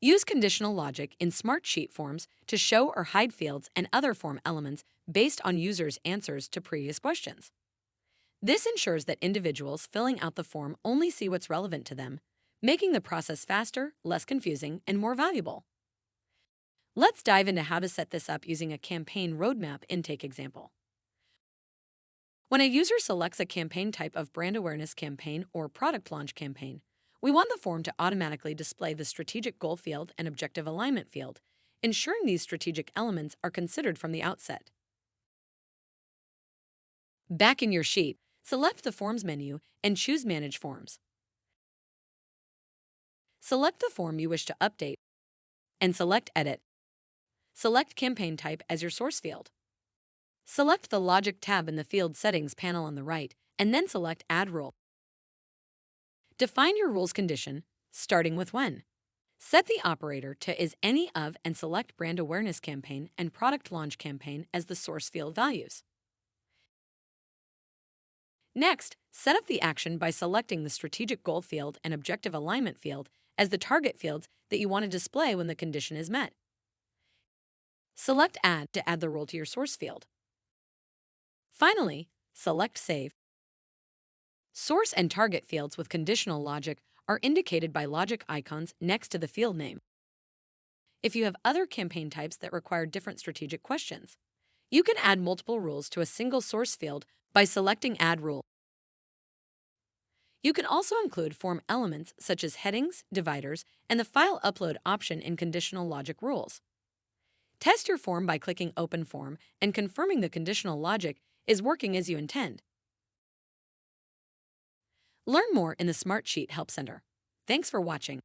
Use conditional logic in Smartsheet forms to show or hide fields and other form elements based on users' answers to previous questions. This ensures that individuals filling out the form only see what's relevant to them, making the process faster, less confusing, and more valuable. Let's dive into how to set this up using a campaign roadmap intake example. When a user selects a campaign type of brand awareness campaign or product launch campaign, we want the form to automatically display the strategic goal field and objective alignment field, ensuring these strategic elements are considered from the outset. Back in your sheet, select the Forms menu and choose Manage Forms. Select the form you wish to update and select Edit. Select Campaign Type as your source field. Select the Logic tab in the Field Settings panel on the right, and then select Add Rule. Define your rules condition, starting with when. Set the operator to is any of and select brand awareness campaign and product launch campaign as the source field values. Next, set up the action by selecting the strategic goal field and objective alignment field as the target fields that you want to display when the condition is met. Select Add to add the rule to your source field. Finally, select Save. Source and target fields with conditional logic are indicated by logic icons next to the field name. If you have other campaign types that require different strategic questions, you can add multiple rules to a single source field by selecting Add Rule. You can also include form elements such as headings, dividers, and the file upload option in conditional logic rules. Test your form by clicking Open Form and confirming the conditional logic is working as you intend. Learn more in the Smartsheet Help Center. Thanks for watching.